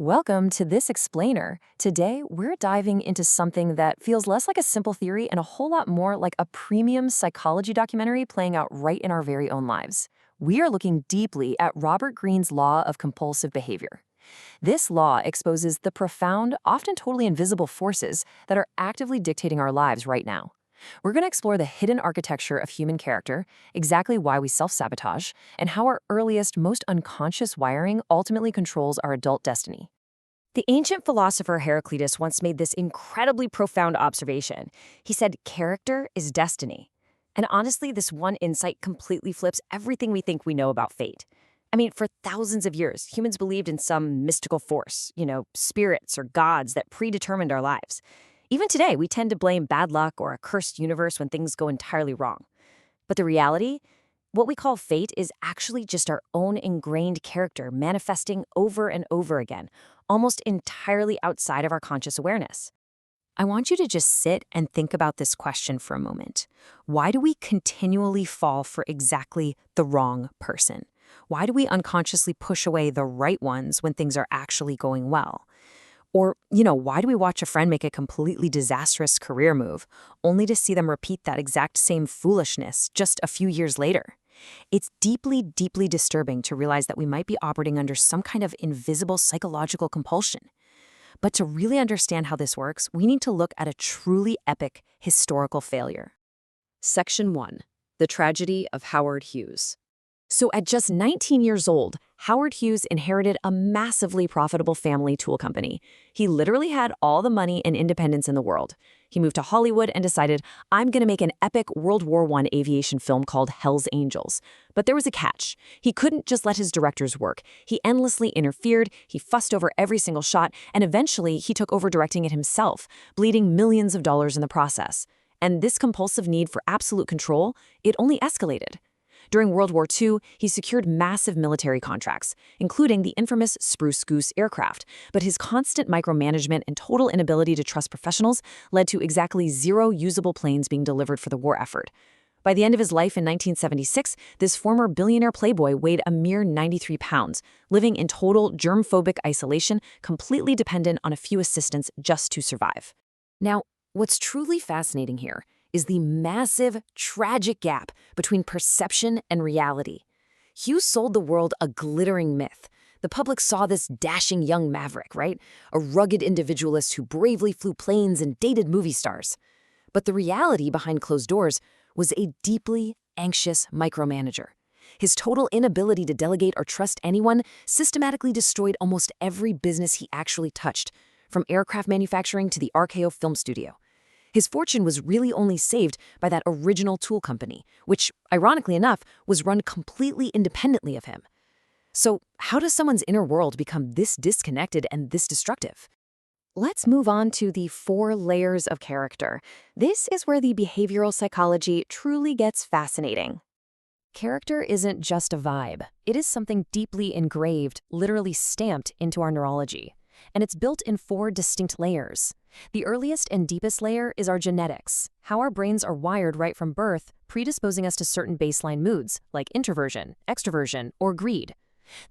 Welcome to this explainer. Today, we're diving into something that feels less like a simple theory and a whole lot more like a premium psychology documentary playing out right in our very own lives. We are looking deeply at Robert Greene's law of compulsive behavior. This law exposes the profound, often totally invisible forces that are actively dictating our lives right now. We're going to explore the hidden architecture of human character, exactly why we self-sabotage, and how our earliest, most unconscious wiring ultimately controls our adult destiny. The ancient philosopher Heraclitus once made this incredibly profound observation. He said, "Character is destiny." And honestly, this one insight completely flips everything we think we know about fate. I mean, for thousands of years, humans believed in some mystical force, spirits or gods that predetermined our lives. Even today, we tend to blame bad luck or a cursed universe when things go entirely wrong. But the reality, what we call fate, is actually just our own ingrained character manifesting over and over again, almost entirely outside of our conscious awareness. I want you to just sit and think about this question for a moment. Why do we continually fall for exactly the wrong person? Why do we unconsciously push away the right ones when things are actually going well? Or, why do we watch a friend make a completely disastrous career move, only to see them repeat that exact same foolishness just a few years later? It's deeply, deeply disturbing to realize that we might be operating under some kind of invisible psychological compulsion. But to really understand how this works, we need to look at a truly epic historical failure. Section 1. The Tragedy of Howard Hughes. So at just 19 years old, Howard Hughes inherited a massively profitable family tool company. He literally had all the money and independence in the world. He moved to Hollywood and decided, I'm going to make an epic World War I aviation film called Hell's Angels. But there was a catch. He couldn't just let his directors work. He endlessly interfered, he fussed over every single shot, and eventually he took over directing it himself, bleeding millions of dollars in the process. And this compulsive need for absolute control, it only escalated. During World War II, he secured massive military contracts, including the infamous Spruce Goose aircraft, but his constant micromanagement and total inability to trust professionals led to exactly 0 usable planes being delivered for the war effort. By the end of his life in 1976, this former billionaire playboy weighed a mere 93 pounds, living in total germ-phobic isolation, completely dependent on a few assistants just to survive. Now, what's truly fascinating here is the massive, tragic gap between perception and reality. Hughes sold the world a glittering myth. The public saw this dashing young maverick, right? A rugged individualist who bravely flew planes and dated movie stars. But the reality behind closed doors was a deeply anxious micromanager. His total inability to delegate or trust anyone systematically destroyed almost every business he actually touched, from aircraft manufacturing to the RKO film studio. His fortune was really only saved by that original tool company, which, ironically enough, was run completely independently of him. So, how does someone's inner world become this disconnected and this destructive? Let's move on to the 4 layers of character. This is where the behavioral psychology truly gets fascinating. Character isn't just a vibe. It is something deeply engraved, literally stamped into our neurology. And it's built in 4 distinct layers. The earliest and deepest layer is our genetics, how our brains are wired right from birth, predisposing us to certain baseline moods, like introversion, extroversion, or greed.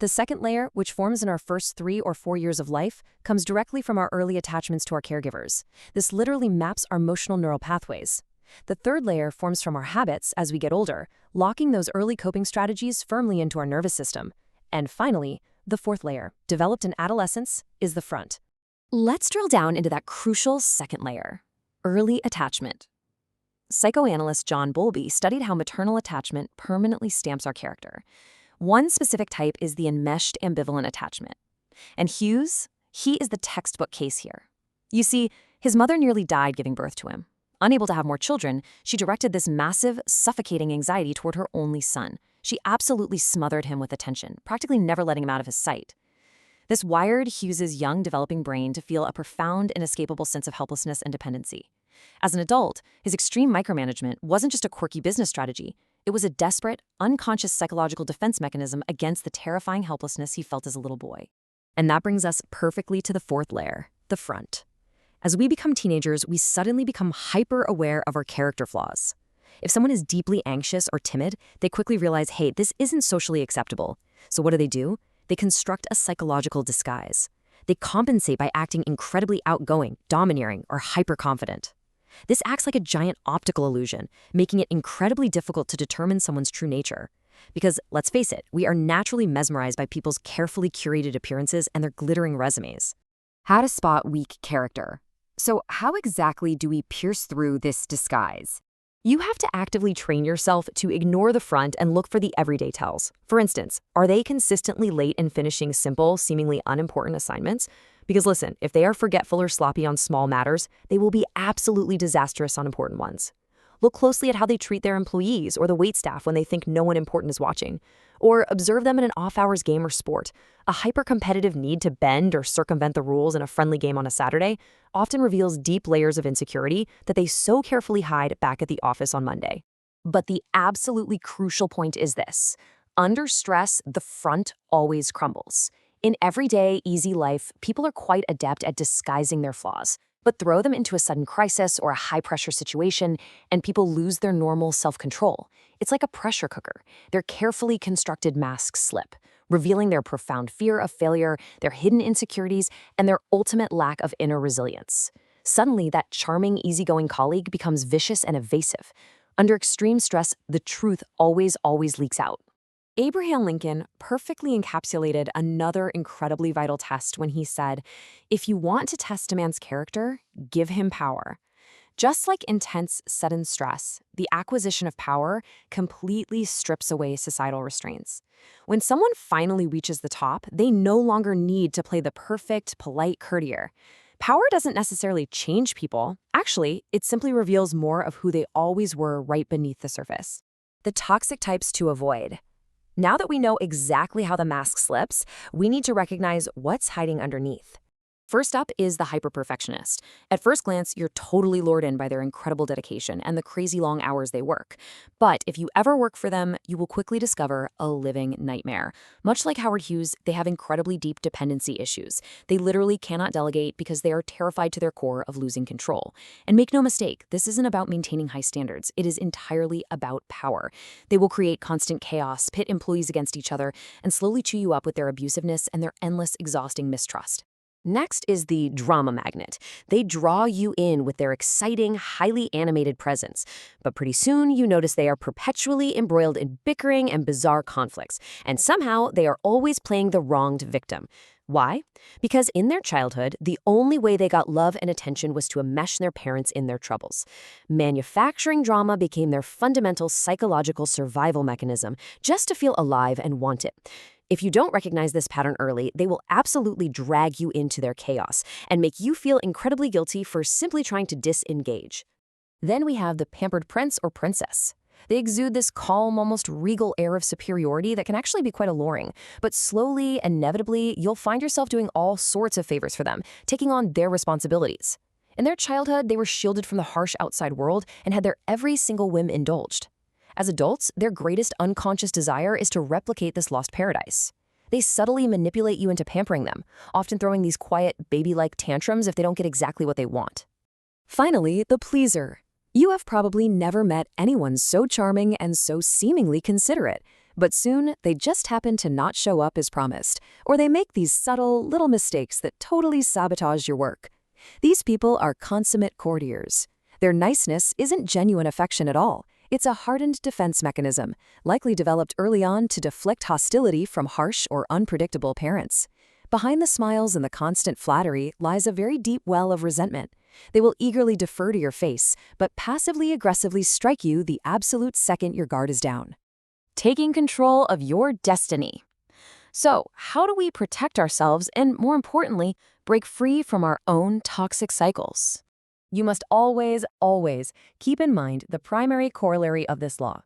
The second layer, which forms in our first 3 or 4 years of life, comes directly from our early attachments to our caregivers. This literally maps our emotional neural pathways. The third layer forms from our habits as we get older, locking those early coping strategies firmly into our nervous system. And finally, the fourth layer, developed in adolescence, is the front. Let's drill down into that crucial second layer, early attachment. Psychoanalyst John Bowlby studied how maternal attachment permanently stamps our character. One specific type is the enmeshed ambivalent attachment. And Hughes, he is the textbook case here. You see, his mother nearly died giving birth to him. Unable to have more children, she directed this massive, suffocating anxiety toward her only son. She absolutely smothered him with attention, practically never letting him out of his sight. This wired Hughes's young, developing brain to feel a profound, inescapable sense of helplessness and dependency. As an adult, his extreme micromanagement wasn't just a quirky business strategy. It was a desperate, unconscious psychological defense mechanism against the terrifying helplessness he felt as a little boy. And that brings us perfectly to the fourth layer, the front. As we become teenagers, we suddenly become hyper-aware of our character flaws. If someone is deeply anxious or timid, they quickly realize, hey, this isn't socially acceptable. So what do? They construct a psychological disguise. They compensate by acting incredibly outgoing, domineering, or hyper-confident. This acts like a giant optical illusion, making it incredibly difficult to determine someone's true nature. Because, let's face it, we are naturally mesmerized by people's carefully curated appearances and their glittering resumes. How to spot weak character. So, how exactly do we pierce through this disguise? You have to actively train yourself to ignore the front and look for the everyday tells. For instance, are they consistently late in finishing simple, seemingly unimportant assignments? Because listen, if they are forgetful or sloppy on small matters, they will be absolutely disastrous on important ones. Look closely at how they treat their employees or the waitstaff when they think no one important is watching. Or observe them in an off-hours game or sport. A hyper-competitive need to bend or circumvent the rules in a friendly game on a Saturday often reveals deep layers of insecurity that they so carefully hide back at the office on Monday. But the absolutely crucial point is this. Under stress, the front always crumbles. In everyday, easy life, people are quite adept at disguising their flaws. But throw them into a sudden crisis or a high-pressure situation, and people lose their normal self-control. It's like a pressure cooker. Their carefully constructed masks slip, revealing their profound fear of failure, their hidden insecurities, and their ultimate lack of inner resilience. Suddenly, that charming, easygoing colleague becomes vicious and evasive. Under extreme stress, the truth always leaks out. Abraham Lincoln perfectly encapsulated another incredibly vital test when he said, "If you want to test a man's character, give him power." Just like intense, sudden stress, the acquisition of power completely strips away societal restraints. When someone finally reaches the top, they no longer need to play the perfect, polite courtier. Power doesn't necessarily change people. Actually, it simply reveals more of who they always were right beneath the surface. The toxic types to avoid. Now that we know exactly how the mask slips, we need to recognize what's hiding underneath. First up is the hyper-perfectionist. At first glance, you're totally lured in by their incredible dedication and the crazy long hours they work. But if you ever work for them, you will quickly discover a living nightmare. Much like Howard Hughes, they have incredibly deep dependency issues. They literally cannot delegate because they are terrified to their core of losing control. And make no mistake, this isn't about maintaining high standards. It is entirely about power. They will create constant chaos, pit employees against each other, and slowly chew you up with their abusiveness and their endless, exhausting mistrust. Next is the drama magnet. They draw you in with their exciting, highly animated presence. But pretty soon, you notice they are perpetually embroiled in bickering and bizarre conflicts. And somehow, they are always playing the wronged victim. Why? Because in their childhood, the only way they got love and attention was to enmesh their parents in their troubles. Manufacturing drama became their fundamental psychological survival mechanism, just to feel alive and wanted. If you don't recognize this pattern early, they will absolutely drag you into their chaos and make you feel incredibly guilty for simply trying to disengage. Then we have the pampered prince or princess. They exude this calm, almost regal air of superiority that can actually be quite alluring. But slowly, inevitably, you'll find yourself doing all sorts of favors for them, taking on their responsibilities. In their childhood, they were shielded from the harsh outside world and had their every single whim indulged. As adults, their greatest unconscious desire is to replicate this lost paradise. They subtly manipulate you into pampering them, often throwing these quiet, baby-like tantrums if they don't get exactly what they want. Finally, the pleaser. You have probably never met anyone so charming and so seemingly considerate, but soon they just happen to not show up as promised, or they make these subtle, little mistakes that totally sabotage your work. These people are consummate courtiers. Their niceness isn't genuine affection at all. It's a hardened defense mechanism, likely developed early on to deflect hostility from harsh or unpredictable parents. Behind the smiles and the constant flattery lies a very deep well of resentment. They will eagerly defer to your face, but passively aggressively strike you the absolute second your guard is down. Taking control of your destiny. So, how do we protect ourselves and, more importantly, break free from our own toxic cycles? You must always keep in mind the primary corollary of this law.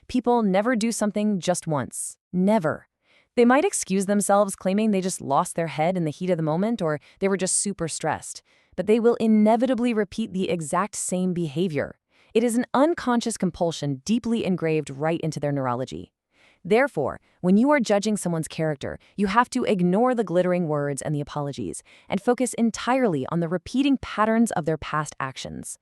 People never do something just once. Never. They might excuse themselves claiming they just lost their head in the heat of the moment or they were just super stressed, but they will inevitably repeat the exact same behavior. It is an unconscious compulsion deeply engraved right into their neurology. Therefore, when you are judging someone's character, you have to ignore the glittering words and the apologies and focus entirely on the repeating patterns of their past actions.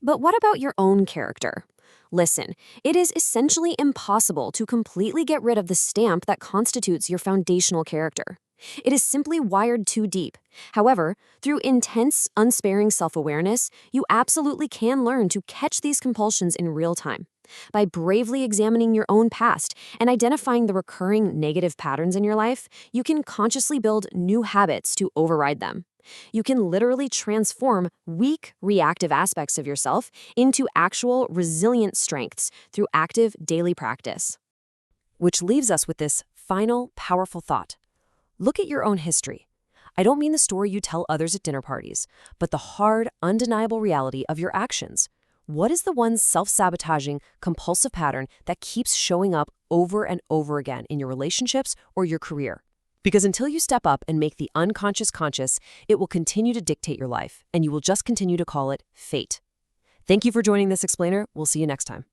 But what about your own character? Listen, it is essentially impossible to completely get rid of the stamp that constitutes your foundational character. It is simply wired too deep. However, through intense, unsparing self-awareness, you absolutely can learn to catch these compulsions in real time. By bravely examining your own past and identifying the recurring negative patterns in your life, you can consciously build new habits to override them. You can literally transform weak, reactive aspects of yourself into actual, resilient strengths through active daily practice. Which leaves us with this final, powerful thought. Look at your own history. I don't mean the story you tell others at dinner parties, but the hard, undeniable reality of your actions. What is the one self-sabotaging, compulsive pattern that keeps showing up over and over again in your relationships or your career? Because until you step up and make the unconscious conscious, it will continue to dictate your life, and you will just continue to call it fate. Thank you for joining this explainer. We'll see you next time.